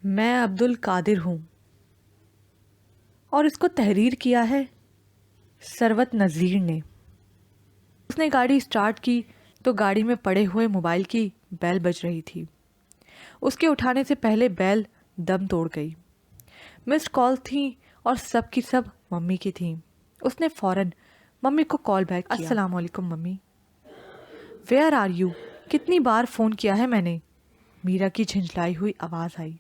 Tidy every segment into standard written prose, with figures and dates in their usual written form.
میں عبد القادر ہوں اور اس کو تحریر کیا ہے ثروت نذیر نے۔ اس نے گاڑی سٹارٹ کی تو گاڑی میں پڑے ہوئے موبائل کی بیل بج رہی تھی۔ اس کے اٹھانے سے پہلے بیل دم توڑ گئی۔ مسڈ کال تھیں اور سب کی سب ممی کی تھیں۔ اس نے فوراً ممی کو کال بیک کیا۔ السلام علیکم ممی۔ Where are you? کتنی بار فون کیا ہے میں نے؟ میرا کی جھنجھلائی ہوئی آواز آئی۔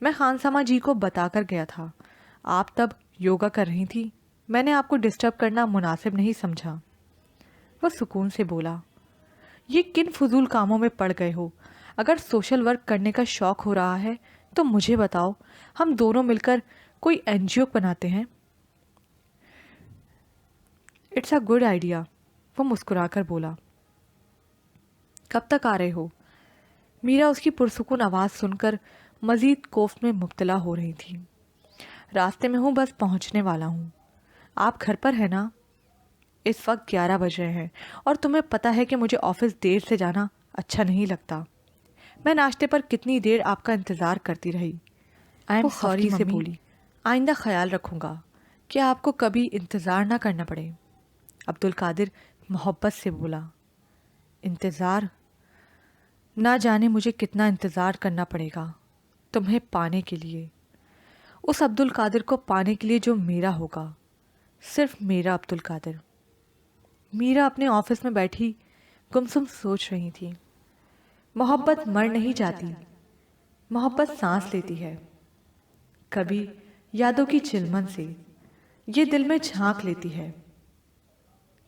میں خانسامہ جی کو بتا کر گیا تھا، آپ تب یوگا کر رہی تھی، میں نے آپ کو ڈسٹرب کرنا مناسب نہیں سمجھا۔ وہ سکون سے بولا، یہ کن فضول کاموں میں پڑ گئے ہو؟ اگر سوشل ورک کرنے کا شوق ہو رہا ہے تو مجھے بتاؤ، ہم دونوں مل کر کوئی این جی او بناتے ہیں۔ اٹس اے گڈ آئیڈیا، وہ مسکرا کر بولا۔ کب تک آ رہے ہو؟ میرا اس کی پرسکون آواز سن کر مزید کوفت میں مبتلا ہو رہی تھی۔ راستے میں ہوں، بس پہنچنے والا ہوں۔ آپ گھر پر ہیں نا؟ اس وقت 11 بج رہے ہیں اور تمہیں پتہ ہے کہ مجھے آفس دیر سے جانا اچھا نہیں لگتا۔ میں ناشتے پر کتنی دیر آپ کا انتظار کرتی رہی۔ آئی ایم سوری سے بولی، آئندہ خیال رکھوں گا کہ آپ کو کبھی انتظار نہ کرنا پڑے۔ عبد القادر محبت سے بولا، انتظار؟ نہ جانے مجھے کتنا انتظار کرنا پڑے گا تمہیں پانے کے لیے، اس عبد القادر کو پانے کے لیے جو میرا ہوگا، صرف میرا عبد القادر۔ میرا اپنے آفس میں بیٹھی گمسم سوچ رہی تھی، محبت مر نہیں جاتی، محبت سانس لیتی ہے، کبھی یادوں کی چلمن سے یہ دل میں جھانک لیتی ہے،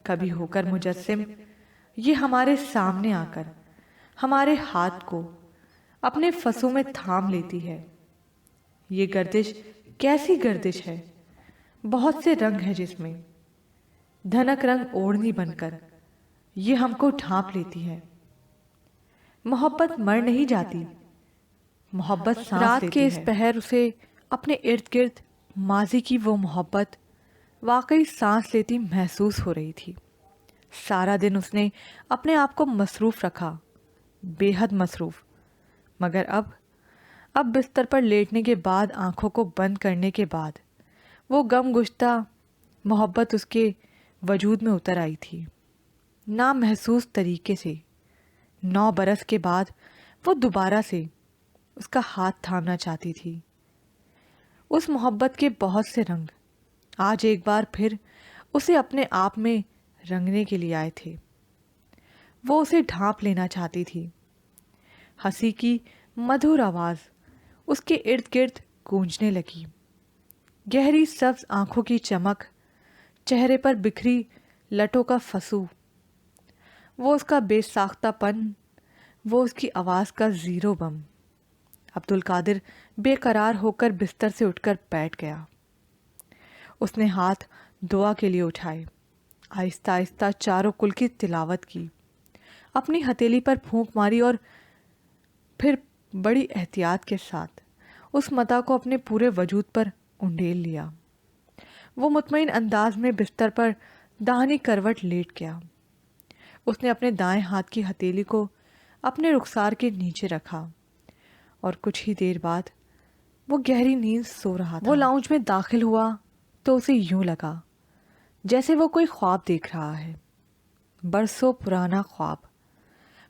کبھی ہو کر مجسم یہ ہمارے سامنے آ کر ہمارے ہاتھ کو اپنے فسوں میں تھام لیتی ہے۔ یہ گردش کیسی گردش ہے، بہت سے رنگ ہے جس میں، دھنک رنگ اوڑھنی بن کر یہ ہم کو ڈھانپ لیتی ہے۔ محبت مر نہیں جاتی، محبت سانس لیتی ہے۔ رات کے اس پہر اسے اپنے ارد گرد ماضی کی وہ محبت واقعی سانس لیتی محسوس ہو رہی تھی۔ سارا دن اس نے اپنے آپ کو مصروف رکھا، بے حد مصروف، مگر اب بستر پر لیٹنے کے بعد، آنکھوں کو بند کرنے کے بعد، وہ غم گشتہ محبت اس کے وجود میں اتر آئی تھی، نامحسوس طریقے سے۔ 9 برس کے بعد وہ دوبارہ سے اس کا ہاتھ تھامنا چاہتی تھی۔ اس محبت کے بہت سے رنگ آج ایک بار پھر اسے اپنے آپ میں رنگنے کے لیے آئے تھے۔ وہ اسے ڈھانپ لینا چاہتی تھی۔ ہنسی کی مدھر آواز اس کے ارد گرد گونجنے لگی، گہری سبز آنکھوں کی چمک، چہرے پر بکھری لٹوں کا فسو، وہ اس کا بے ساختہ پن، وہ اس کی آواز کا زیرو بم۔ عبد القادر بے قرار ہو کر بستر سے اٹھ کر بیٹھ گیا۔ اس نے ہاتھ دعا کے لیے اٹھائے، آہستہ آہستہ چاروں کل کی تلاوت کی، اپنی ہتھیلی پر پھونک ماری اور پھر بڑی احتیاط کے ساتھ اس متا کو اپنے پورے وجود پر انڈیل لیا۔ وہ مطمئن انداز میں بستر پر داہنی کروٹ لیٹ گیا۔ اس نے اپنے دائیں ہاتھ کی ہتھیلی کو اپنے رخسار کے نیچے رکھا اور کچھ ہی دیر بعد وہ گہری نیند سو رہا تھا۔ وہ لاؤنج میں داخل ہوا تو اسے یوں لگا جیسے وہ کوئی خواب دیکھ رہا ہے، برسوں پرانا خواب۔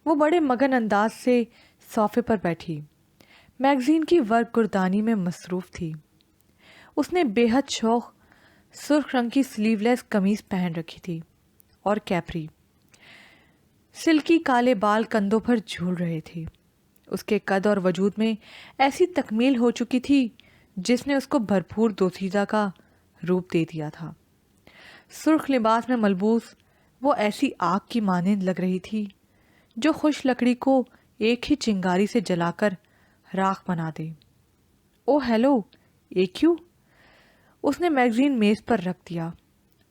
وہ بڑے مگن انداز سے صوفے پر بیٹھی میگزین کی ورق گردانی میں مصروف تھی۔ اس نے بے حد شوق سرخ رنگ کی سلیو لیس قمیض پہن رکھی تھی اور کیپری، سلکی کالے بال کندھوں پر جھول رہے تھے۔ اس کے قد اور وجود میں ایسی تکمیل ہو چکی تھی جس نے اس کو بھرپور دوشیزہ کا روپ دے دیا تھا۔ سرخ لباس میں ملبوس وہ ایسی آگ کی مانند لگ رہی تھی جو خوش لکڑی کو ایک ہی چنگاری سے جلا کر راکھ بنا دے۔ او ہیلو، AQ! اس نے میگزین میز پر رکھ دیا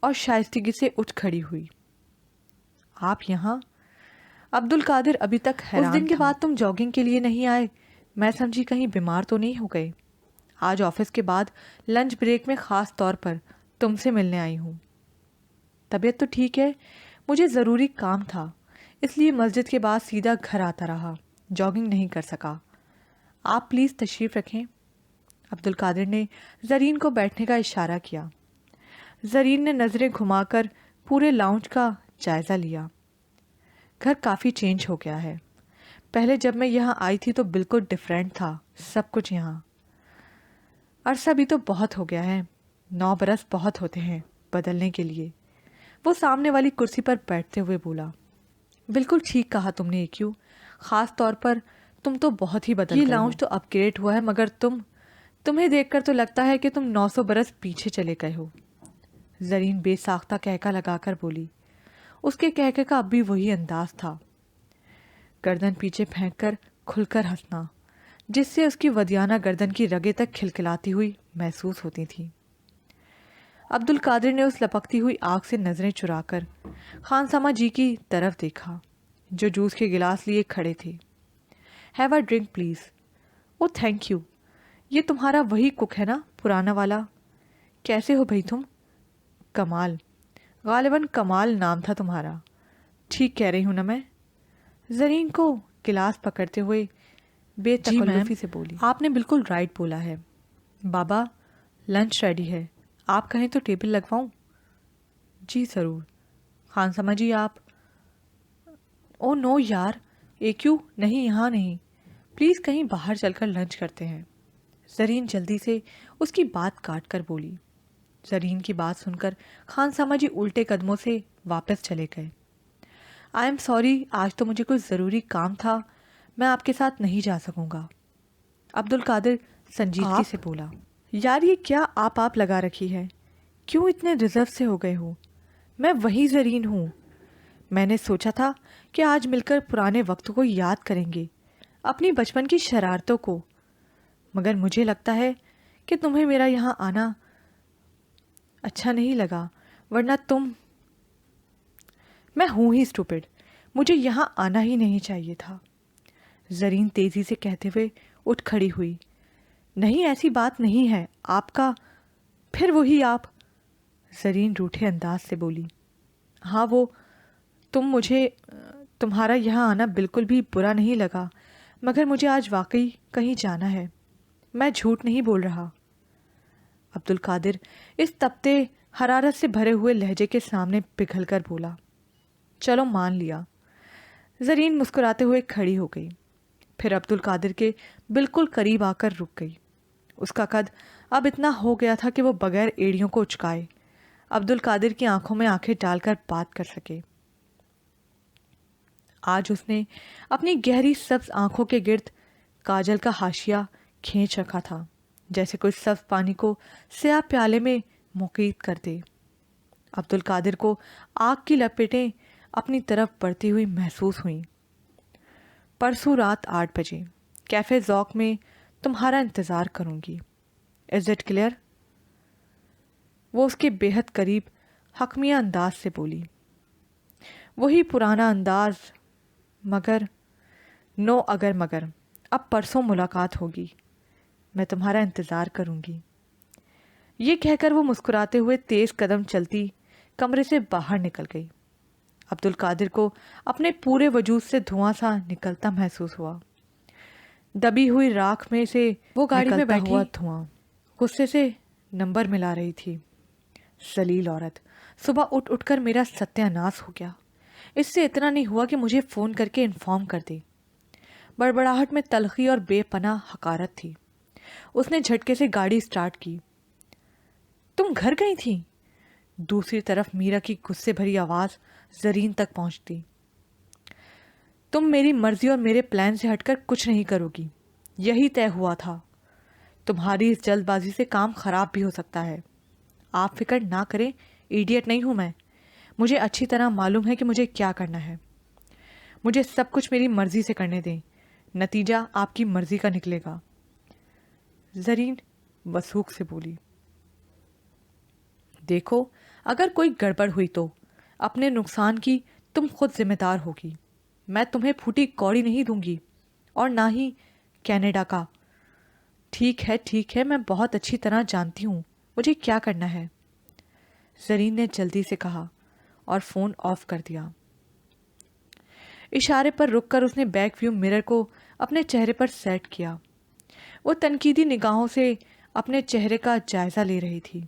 اور شائستگی سے اٹھ کھڑی ہوئی۔ آپ یہاں؟ عبد القادر ابھی تک حیران تھا۔ اس دن کے بعد تم جاگنگ کے لیے نہیں آئے، میں سمجھی کہیں بیمار تو نہیں ہو گئے۔ آج آفس کے بعد لنچ بریک میں خاص طور پر تم سے ملنے آئی ہوں۔ طبیعت تو ٹھیک ہے، مجھے ضروری کام تھا، اس لیے مسجد کے بعد سیدھا گھر آتا رہا، جاگنگ نہیں کر سکا۔ آپ پلیز تشریف رکھیں۔ عبد القادر نے زرین کو بیٹھنے کا اشارہ کیا۔ زرین نے نظریں گھما کر پورے لاؤنج کا جائزہ لیا۔ گھر کافی چینج ہو گیا ہے، پہلے جب میں یہاں آئی تھی تو بالکل ڈیفرنٹ تھا سب کچھ یہاں۔ عرصہ بھی تو بہت ہو گیا ہے، 9 برس بہت ہوتے ہیں بدلنے کے لیے۔ وہ سامنے والی کرسی پر بیٹھتے ہوئے بولا، بالکل ٹھیک کہا تم نے کیوں، خاص طور پر تم تو بہت ہی بدل گئے ہو۔ یہ لاؤنج تو اپ گریڈ ہوا ہے، مگر تمہیں دیکھ کر تو لگتا ہے کہ تم 900 برس پیچھے چلے گئے ہو۔ زرین بے ساختہ کہکا لگا کر بولی۔ اس کے کہکے کا اب بھی وہی انداز تھا، گردن پیچھے پھینک کر کھل کر ہنسنا، جس سے اس کی ودیانہ گردن کی رگیں تک کھلکھلاتی ہوئی محسوس ہوتی تھیں۔ عبد القادر نے اس لپکتی ہوئی آنکھ سے نظریں چرا کر خانسامہ جی کی طرف دیکھا، جو جوس کے گلاس لیے کھڑے تھے۔ Have a drink please. Oh thank you. یہ تمہارا وہی کک ہے نا، پرانا والا؟ کیسے ہو بھائی تم؟ کمال، غالباً کمال نام تھا تمہارا۔ ٹھیک کہہ رہی ہوں نا میں؟ زرین کو گلاس پکڑتے ہوئے بے تکلفی سے بولی۔ آپ نے بالکل رائٹ بولا ہے۔ بابا، لنچ ریڈی ہے، آپ کہیں تو ٹیبل لگواؤں؟ جی ضرور۔ خانسامہ جی آپ؟ او نو یار، کیوں نہیں، یہاں نہیں، پلیز کہیں باہر چل کر لنچ کرتے ہیں۔ زرین جلدی سے اس کی بات کاٹ کر بولی۔ زرین کی بات سن کر خانسامہ جی الٹے قدموں سے واپس چلے گئے۔ آئی ایم سوری، آج تو مجھے کوئی ضروری کام تھا، میں آپ کے ساتھ نہیں جا سکوں گا۔ عبد القادر سنجیدگی سے بولا۔ یار یہ کیا آپ لگا رکھی ہے، کیوں اتنے ریزرو سے ہو گئے ہو؟ میں وہی زرین ہوں۔ میں نے سوچا تھا کہ آج مل کر پرانے وقت کو یاد کریں گے، اپنی بچپن کی شرارتوں کو، مگر مجھے لگتا ہے کہ تمہیں میرا یہاں آنا اچھا نہیں لگا، ورنہ میں ہوں ہی اسٹوپڈ، مجھے یہاں آنا ہی نہیں چاہیے تھا۔ زرین تیزی سے کہتے ہوئے اٹھ کھڑی ہوئی۔ نہیں، ایسی بات نہیں ہے، آپ کا پھر وہی آپ؟ زرین روٹھے انداز سے بولی۔ ہاں وہ مجھے تمہارا یہاں آنا بالکل بھی برا نہیں لگا، مگر مجھے آج واقعی کہیں جانا ہے، میں جھوٹ نہیں بول رہا۔ عبد القادر اس تپتے حرارت سے بھرے ہوئے لہجے کے سامنے پگھل کر بولا، چلو مان لیا۔ زرین مسکراتے ہوئے کھڑی ہو گئی، پھر عبد القادر کے بالکل قریب آ کر رک گئی۔ اس کا قد اب اتنا ہو گیا تھا کہ وہ بغیر ایڑیوں کو اچکائے عبد القادر کی آنکھوں میں آنکھیں ڈال کر بات کر سکے۔ آج اس نے اپنی گہری سبز آنکھوں کے گرد کاجل کا حاشیہ کھینچ رکھا تھا، جیسے کوئی سبز پانی کو سیاہ پیالے میں مقید کر دے۔ عبد القادر کو آگ کی لپیٹیں اپنی طرف بڑھتی ہوئی محسوس ہوئیں۔ پرسوں رات 8 بجے کیفے ذوق میں تمہارا انتظار کروں گی، از اٹ کلیئر؟ وہ اس کے بے حد قریب حکمیہ انداز سے بولی۔ وہی پرانا انداز، مگر نو اگر مگر، اب پرسوں ملاقات ہوگی، میں تمہارا انتظار کروں گی۔ یہ کہہ کر وہ مسکراتے ہوئے تیز قدم چلتی کمرے سے باہر نکل گئی۔ عبد القادر کو اپنے پورے وجود سے دھواں سا نکلتا محسوس ہوا۔ دبی ہوئی راکھ میں سے وہ گاڑی میں بیٹھی ہوا دھواں غصے سے نمبر ملا رہی تھی۔ ذلیل عورت، صبح اٹھ کر میرا ستیہ ناش ہو گیا، اس سے اتنا نہیں ہوا کہ مجھے فون کر کے انفارم کر دے۔ بڑبڑاہٹ میں تلخی اور بے پناہ حقارت تھی۔ اس نے جھٹکے سے گاڑی سٹارٹ کی۔ تم گھر گئی تھی؟ دوسری طرف میرا کی غصے بھری آواز زرین تک پہنچتی۔ تم میری مرضی اور میرے پلان سے ہٹ کر کچھ نہیں کرو گی، یہی طے ہوا تھا۔ تمہاری اس جلد بازی سے کام خراب بھی ہو سکتا ہے۔ آپ فکر نہ کریں، ایڈیٹ نہیں ہوں میں، مجھے اچھی طرح معلوم ہے کہ مجھے کیا کرنا ہے۔ مجھے سب کچھ میری مرضی سے کرنے دیں، نتیجہ آپ کی مرضی کا نکلے گا۔ زرین وسوخ سے بولی۔ دیکھو، اگر کوئی گڑبڑ ہوئی تو اپنے نقصان کی تم خود ذمہ دار ہوگی، میں تمہیں پھوٹی کوڑی نہیں دوں گی، اور نہ ہی کینیڈا کا۔ ٹھیک ہے، میں بہت اچھی طرح جانتی ہوں مجھے کیا کرنا ہے، زرین نے جلدی سے کہا اور فون آف کر دیا۔ اشارے پر رک کر اس نے بیک ویو مرر کو اپنے چہرے پر سیٹ کیا۔ وہ تنقیدی نگاہوں سے اپنے چہرے کا جائزہ لے رہی تھی۔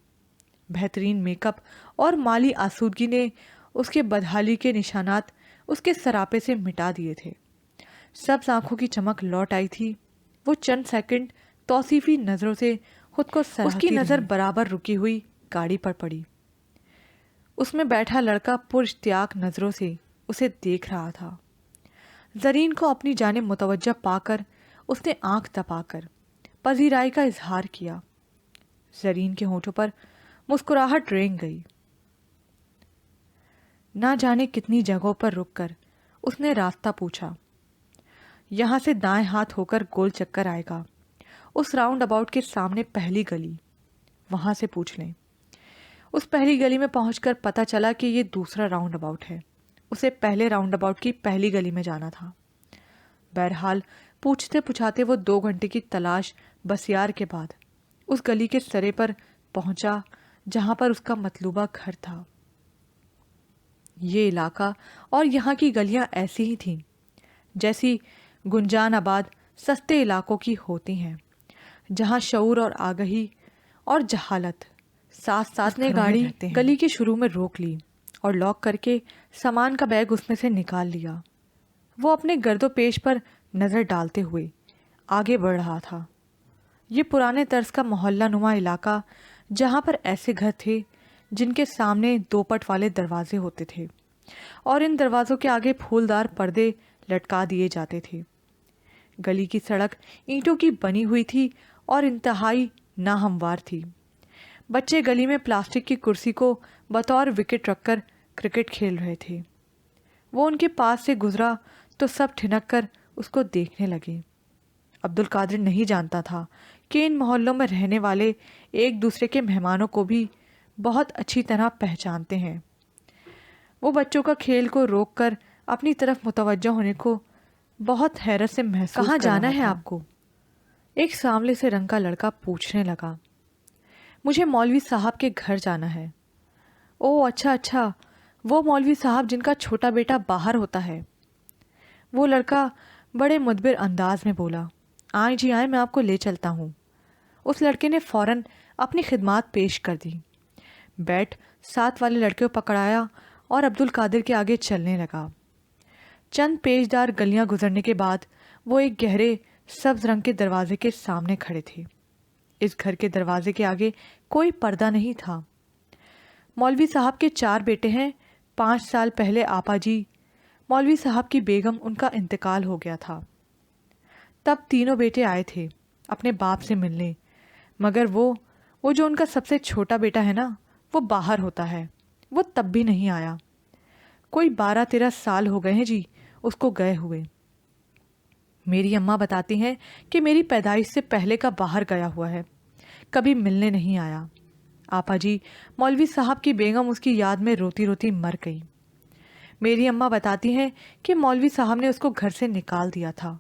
بہترین میک اپ اور مالی آسودگی نے اس کے بدحالی کے نشانات اس کے سراپے سے مٹا دیے تھے۔ سبز آنکھوں کی چمک لوٹ آئی تھی۔ وہ چند سیکنڈ توصیفی نظروں سے خود کو سراہتی رہی۔ اس کی نظر برابر رکی ہوئی گاڑی پر پڑی۔ اس میں بیٹھا لڑکا پراشتیاق نظروں سے اسے دیکھ رہا تھا۔ زرین کو اپنی جانب متوجہ پا کر اس نے آنکھ دبا کر پذیرائی کا اظہار کیا۔ زرین کے ہونٹوں پر مسکراہٹ رینگ گئی۔ نہ جانے کتنی جگہوں پر رک کر اس نے راستہ پوچھا۔ یہاں سے دائیں ہاتھ ہو کر گول چکر آئے گا، اس راؤنڈ اباؤٹ کے سامنے پہلی گلی، وہاں سے پوچھ لیں۔ اس پہلی گلی میں پہنچ کر پتہ چلا کہ یہ دوسرا راؤنڈ اباؤٹ ہے۔ اسے پہلے راؤنڈ اباؤٹ کی پہلی گلی میں جانا تھا۔ بہرحال پوچھتے پوچھاتے وہ 2 گھنٹے کی تلاش بسیار کے بعد اس گلی کے سرے پر پہنچا جہاں پر اس کا مطلوبہ گھر تھا۔ یہ علاقہ اور یہاں کی گلیاں ایسی ہی تھیں جیسی گنجان آباد سستے علاقوں کی ہوتی ہیں، جہاں شعور اور آگہی اور جہالت ساتھ ساتھ نے گاڑی گلی کے شروع میں روک لی اور لاک کر کے سامان کا بیگ اس میں سے نکال لیا۔ وہ اپنے گرد و پیش پر نظر ڈالتے ہوئے آگے بڑھ رہا تھا۔ یہ پرانے طرز کا محلہ نما علاقہ جہاں پر ایسے گھر تھے جن کے سامنے 2 پٹ والے دروازے ہوتے تھے اور ان دروازوں کے آگے پھولدار پردے لٹکا دیے جاتے تھے۔ گلی کی سڑک اینٹوں کی بنی ہوئی تھی اور انتہائی ناہموار تھی۔ بچے گلی میں پلاسٹک کی کرسی کو بطور وکٹ رکھ کر کرکٹ کھیل رہے تھے۔ وہ ان کے پاس سے گزرا تو سب ٹھنک کر اس کو دیکھنے لگے۔ عبد القادر نہیں جانتا تھا کہ ان محلوں میں رہنے والے ایک دوسرے کے مہمانوں کو بھی بہت اچھی طرح پہچانتے ہیں۔ وہ بچوں کا کھیل کو روک کر اپنی طرف متوجہ ہونے کو بہت حیرت سے محسوس کر رہا تھا۔ کہاں جانا ہے آپ کو؟ ایک سانولے سے رنگ کا لڑکا پوچھنے لگا۔ مجھے مولوی صاحب کے گھر جانا ہے۔ او اچھا اچھا، وہ مولوی صاحب جن کا چھوٹا بیٹا باہر ہوتا ہے۔ وہ لڑکا بڑے مدبر انداز میں بولا۔ آئیں جی آئیں، میں آپ کو لے چلتا ہوں۔ اس لڑکے نے فوراً اپنی خدمات پیش کر دی۔ بیٹ ساتھ والے لڑکے کو پکڑایا اور عبد القادر کے آگے چلنے لگا۔ چند پیچدار گلیاں گزرنے کے بعد وہ ایک گہرے سبز رنگ کے دروازے کے سامنے کھڑے تھے۔ اس گھر کے دروازے کے آگے کوئی پردہ نہیں تھا۔ مولوی صاحب کے 4 بیٹے ہیں۔ 5 سال پہلے آپا جی مولوی صاحب کی بیگم ان کا انتقال ہو گیا تھا۔ تب تینوں بیٹے آئے تھے اپنے باپ سے ملنے، مگر وہ جو ان کا سب سے چھوٹا بیٹا ہے نا، وہ باہر ہوتا ہے، وہ تب بھی نہیں آیا۔ کوئی 12-13 سال ہو گئے ہیں جی اس کو گئے ہوئے۔ میری اماں بتاتی ہیں کہ میری پیدائش سے پہلے کا باہر گیا ہوا ہے، کبھی ملنے نہیں آیا۔ آپا جی مولوی صاحب کی بیگم اس کی یاد میں روتی روتی مر گئی۔ میری اماں بتاتی ہیں کہ مولوی صاحب نے اس کو گھر سے نکال دیا تھا،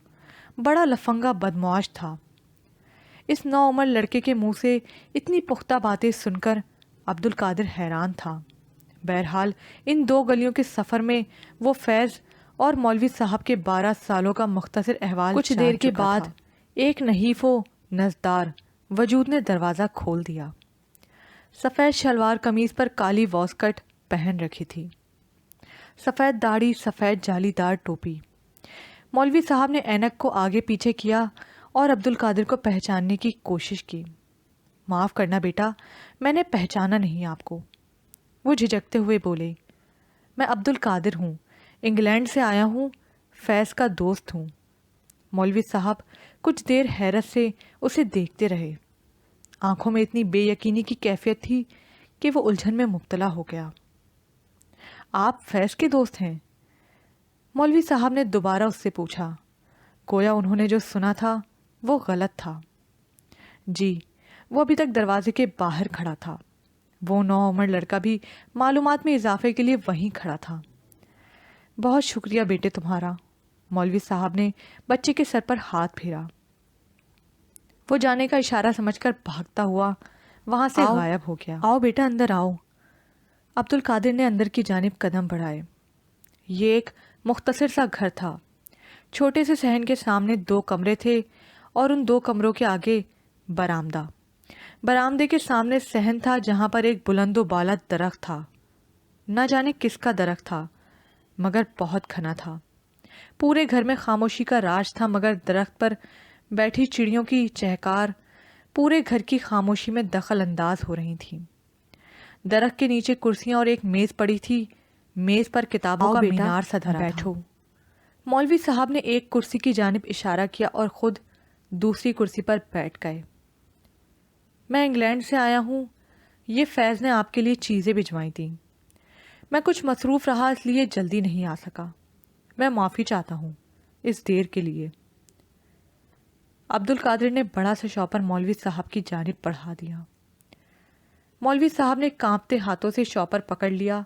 بڑا لفنگا بدمعاش تھا۔ اس نوعمر لڑکے کے منہ سے اتنی پختہ باتیں سن کر عبد القادر حیران تھا۔ بہرحال ان 2 گلیوں کے سفر میں وہ فیض اور مولوی صاحب کے 12 سالوں کا مختصر احوال کچھ دیر کے بعد ایک نحیف و نزدار وجود نے دروازہ کھول دیا۔ سفید شلوار قمیض پر کالی واسکٹ پہن رکھی تھی، سفید داڑھی، سفید جالی دار ٹوپی۔ مولوی صاحب نے اینک کو آگے پیچھے کیا اور عبد القادر کو پہچاننے کی کوشش کی۔ معاف کرنا بیٹا، میں نے پہچانا نہیں آپ کو، وہ جھجکتے ہوئے بولے۔ میں عبد القادر ہوں، انگلینڈ سے آیا ہوں، فیض کا دوست ہوں۔ مولوی صاحب کچھ دیر حیرت سے اسے دیکھتے رہے۔ آنکھوں میں اتنی بے یقینی کی کیفیت تھی کہ وہ الجھن میں مبتلا ہو گیا۔ آپ فیض کے دوست ہیں؟ مولوی صاحب نے دوبارہ اس سے پوچھا، گویا انہوں نے جو سنا تھا وہ غلط تھا۔ جی، وہ ابھی تک دروازے کے باہر کھڑا تھا۔ وہ نوعمر لڑکا بھی معلومات میں اضافے کے لیے وہیں کھڑا تھا۔ بہت شکریہ بیٹے تمہارا، مولوی صاحب نے بچے کے سر پر ہاتھ پھیرا۔ وہ جانے کا اشارہ سمجھ کر بھاگتا ہوا وہاں سے غائب ہو گیا۔ آؤ بیٹا اندر آؤ۔ عبد القادر نے اندر کی جانب قدم بڑھائے۔ یہ ایک مختصر سا گھر تھا۔ چھوٹے سے صحن کے سامنے 2 کمرے تھے اور ان 2 کمروں کے آگے برآمدہ. برآمدے کے سامنے صحن تھا جہاں پر ایک بلند و بالا درخت تھا. نہ جانے کس کا درخت تھا مگر بہت گھنا تھا. پورے گھر میں خاموشی کا راج تھا مگر درخت پر بیٹھی چڑیوں کی چہکار پورے گھر کی خاموشی میں دخل انداز ہو رہی تھیں. درخت کے نیچے کرسیاں اور ایک میز پڑی تھی. میز پر کتابوں کا مینار سا دھرا تھا. بیٹھو. مولوی صاحب نے ایک کرسی کی جانب اشارہ کیا اور خود دوسری کرسی پر بیٹھ گئے. میں انگلینڈ سے آیا ہوں. یہ فیض نے آپ کے لیے چیزیں بھجوائی تھیں. میں کچھ مصروف رہا اس لیے جلدی نہیں آ سکا. میں معافی چاہتا ہوں اس دیر کے لیے. عبد القادر نے بڑا سا شاپر مولوی صاحب کی جانب بڑھا دیا. مولوی صاحب نے کانپتے ہاتھوں سے شاپر پکڑ لیا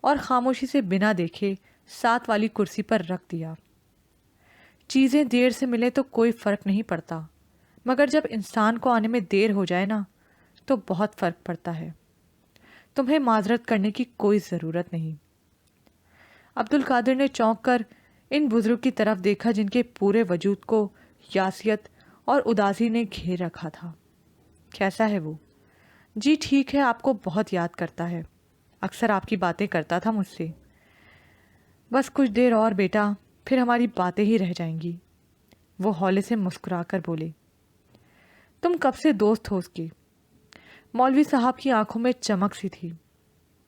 اور خاموشی سے بنا دیکھے ساتھ والی کرسی پر رکھ دیا. چیزیں دیر سے ملے تو کوئی فرق نہیں پڑتا مگر جب انسان کو آنے میں دیر ہو جائے نا تو بہت فرق پڑتا ہے. تمہیں معذرت کرنے کی کوئی ضرورت نہیں. عبد القادر نے چونک کر ان بزرگ کی طرف دیکھا جن کے پورے وجود کو یاسیت اور اداسی نے گھیر رکھا تھا. کیسا ہے وہ؟ جی ٹھیک ہے. آپ کو بہت یاد کرتا ہے. اکثر آپ کی باتیں کرتا تھا مجھ سے. بس کچھ دیر اور بیٹا پھر ہماری باتیں ہی رہ جائیں گی. وہ ہولے سے مسکرا کر بولے. تم کب سے دوست ہو اس کے؟ مولوی صاحب کی آنکھوں میں چمک سی تھی.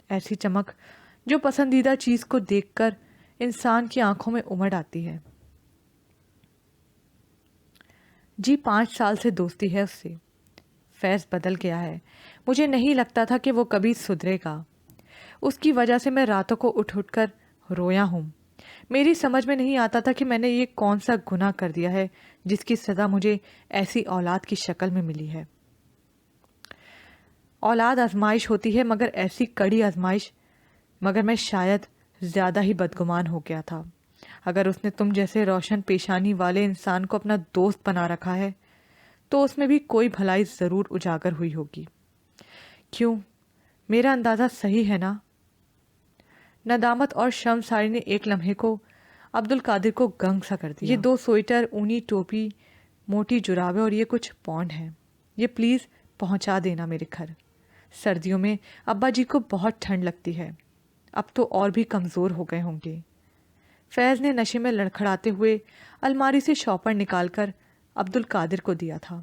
ایسی چمک جو پسندیدہ چیز کو دیکھ کر انسان کی آنکھوں میں امڑ آتی ہے. جی 5 سال سے دوستی ہے اس سے. فیض بدل گیا ہے. مجھے نہیں لگتا تھا کہ وہ کبھی سدھرے گا. اس کی وجہ سے میں راتوں کو اٹھ اٹھ کر رویا ہوں. میری سمجھ میں نہیں آتا تھا کہ میں نے یہ کون سا گناہ کر دیا ہے جس کی سزا مجھے ایسی اولاد کی شکل میں ملی ہے. اولاد آزمائش ہوتی ہے مگر ایسی کڑی آزمائش. مگر میں شاید زیادہ ہی بدگمان ہو گیا تھا. اگر اس نے تم جیسے روشن پیشانی والے انسان کو اپنا دوست بنا رکھا ہے تو اس میں بھی کوئی بھلائی ضرور اجاگر ہوئی ہوگی. کیوں؟ میرا اندازہ صحیح ہے نا؟ ندامت اور شرم ساری نے ایک لمحے کو عبد القادر کو گنگ سا کر دیا. یہ 2 سویٹر، اونی ٹوپی، موٹی جرابیں اور یہ کچھ پونڈ ہیں. یہ پلیز پہنچا دینا میرے گھر. سردیوں میں ابا جی کو بہت ٹھنڈ لگتی ہے. اب تو اور بھی کمزور ہو گئے ہوں گے. فیض نے نشے میں لڑکھڑاتے ہوئے الماری سے شاپر نکال کر عبد القادر کو دیا تھا.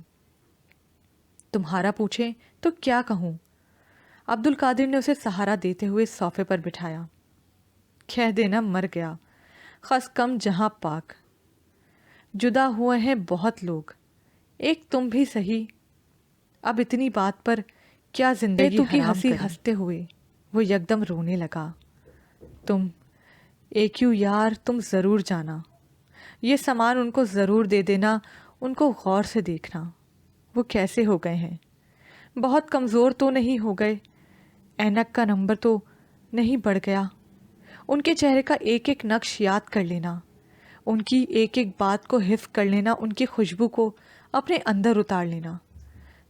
تمہارا پوچھیں تو کیا کہوں؟ عبد القادر نے اسے سہارا دیتے ہوئے صوفے پر بٹھایا. کہہ دینا مر گیا. خس کم جہاں پاک. جدا ہوئے ہیں بہت لوگ، ایک تم بھی سہی. اب اتنی بات پر کیا زندگی حرام ہنسی ہنستے ہوئے وہ یکدم رونے لگا. تم ایکیو یار، تم ضرور جانا. یہ سامان ان کو ضرور دے دینا. ان کو غور سے دیکھنا. وہ کیسے ہو گئے ہیں؟ بہت کمزور تو نہیں ہو گئے؟ اینک کا نمبر تو نہیں بڑھ گیا؟ ان کے چہرے کا ایک ایک نقش یاد کر لینا. ان کی ایک ایک بات کو حفظ کر لینا. ان کی خوشبو کو اپنے اندر اتار لینا.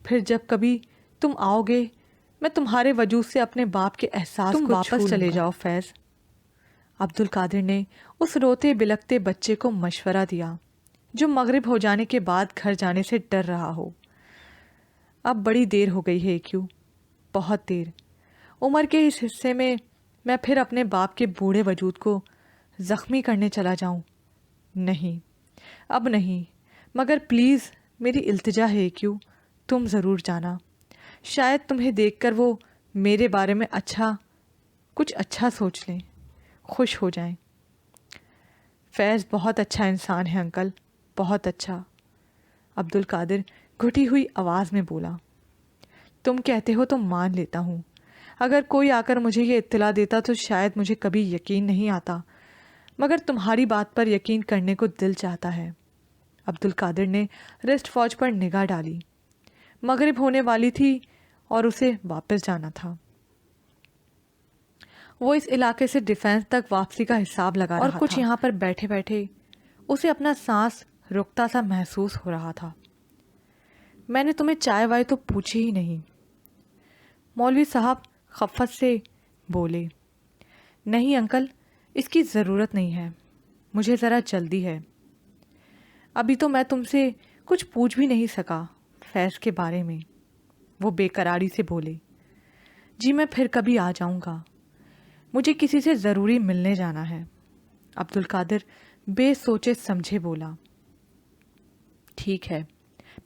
پھر جب کبھی تم آؤ گے میں تمہارے وجود سے اپنے باپ کے احساس کو واپس چلے جاؤ فیض. عبد القادر نے اس روتے بلکتے بچے کو مشورہ دیا جو مغرب ہو جانے کے بعد گھر جانے سے ڈر رہا ہو. اب بڑی دیر ہو گئی ہے کیوں؟ بہت دیر. عمر کے اس حصے میں پھر اپنے باپ کے بوڑھے وجود کو زخمی کرنے چلا جاؤں؟ نہیں، اب نہیں. مگر پلیز میری التجا ہے کیوں، تم ضرور جانا. شاید تمہیں دیکھ کر وہ میرے بارے میں کچھ اچھا سوچ لیں، خوش ہو جائیں. فیض بہت اچھا انسان ہے انکل، بہت اچھا. عبد القادر گھٹی ہوئی آواز میں بولا. تم کہتے ہو تو مان لیتا ہوں. اگر کوئی آ کر مجھے یہ اطلاع دیتا تو شاید مجھے کبھی یقین نہیں آتا. مگر تمہاری بات پر یقین کرنے کو دل چاہتا ہے. عبد القادر نے رسٹ واچ پر نگاہ ڈالی. مغرب ہونے والی تھی اور اسے واپس جانا تھا. وہ اس علاقے سے ڈیفینس تک واپسی کا حساب لگا رہا تھا اور کچھ یہاں پر بیٹھے بیٹھے اسے اپنا سانس رکتا سا محسوس ہو رہا تھا. میں نے تمہیں چائے وائے تو پوچھی ہی نہیں. مولوی صاحب خفت سے بولے. نہیں انکل، اس کی ضرورت نہیں ہے. مجھے ذرا جلدی ہے. ابھی تو میں تم سے کچھ پوچھ بھی نہیں سکا فیض کے بارے میں۔ وہ بے قراری سے بولے، جی میں پھر کبھی آ جاؤں گا، مجھے کسی سے ضروری ملنے جانا ہے۔ عبد القادر بے سوچے سمجھے بولا، ٹھیک ہے،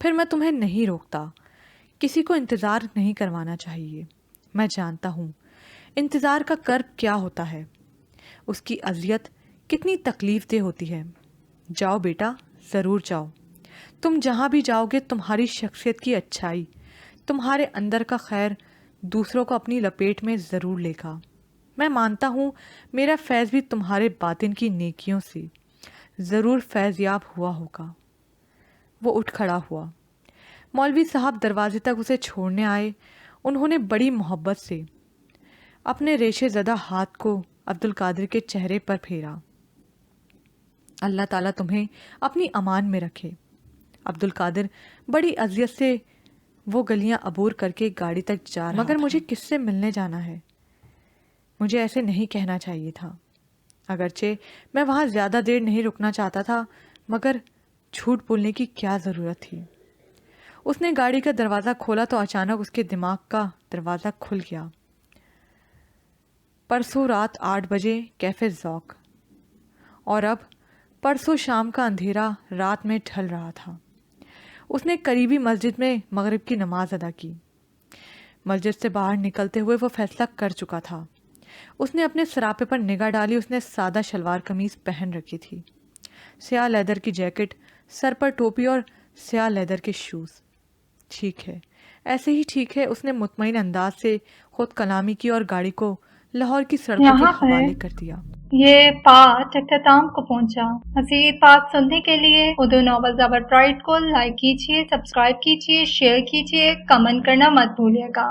پھر میں تمہیں نہیں روکتا، کسی کو انتظار نہیں کروانا چاہیے۔ میں جانتا ہوں انتظار کا کرب کیا ہوتا ہے، اس کی اذیت کتنی تکلیف دہ ہوتی ہے۔ جاؤ بیٹا، ضرور جاؤ، تم جہاں بھی جاؤ گے تمہاری شخصیت کی اچھائی، تمہارے اندر کا خیر دوسروں کو اپنی لپیٹ میں ضرور لے گا۔ میں مانتا ہوں میرا فیض بھی تمہارے باطن کی نیکیوں سے ضرور فیض یاب ہوا ہوگا۔ وہ اٹھ کھڑا ہوا۔ مولوی صاحب دروازے تک اسے چھوڑنے آئے۔ انہوں نے بڑی محبت سے اپنے ریشے زدہ ہاتھ کو عبد القادر کے چہرے پر پھیرا۔ اللہ تعالیٰ تمہیں اپنی امان میں رکھے۔ عبد القادر بڑی اذیت سے وہ گلیاں عبور کر کے گاڑی تک جا رہا تھا۔ مگر مجھے کس سے ملنے جانا ہے؟ مجھے ایسے نہیں کہنا چاہیے تھا، اگرچہ میں وہاں زیادہ دیر نہیں رکنا چاہتا تھا، مگر جھوٹ بولنے کی کیا ضرورت تھی؟ اس نے گاڑی کا دروازہ کھولا تو اچانک اس کے دماغ کا دروازہ کھل گیا۔ پرسوں رات 8 بجے کیفے ذوق، اور اب پرسوں شام کا اندھیرا رات میں ڈھل رہا تھا۔ اس نے قریبی مسجد میں مغرب کی نماز ادا کی۔ مسجد سے باہر نکلتے ہوئے وہ فیصلہ کر چکا تھا۔ اس نے اپنے سراپے پر نگاہ ڈالی۔ اس نے سادہ شلوار قمیض پہن رکھی تھی، سیاہ لیدر کی جیکٹ، سر پر ٹوپی اور سیاہ لیدر کے شوز۔ ٹھیک ہے، ایسے ہی ٹھیک ہے۔ اس نے مطمئن انداز سے خود کلامی کی اور گاڑی کو لاہور کی سڑکوں کے حوالے کر دیا۔ یہ پارٹ اختتام کو پہنچا۔ مزید پارٹ سننے کے لیے اردو ناول زبر پرائڈ کو لائک کیجیے، سبسکرائب کیجیے، شیئر کیجیے، کمنٹ کرنا مت بھولیے گا۔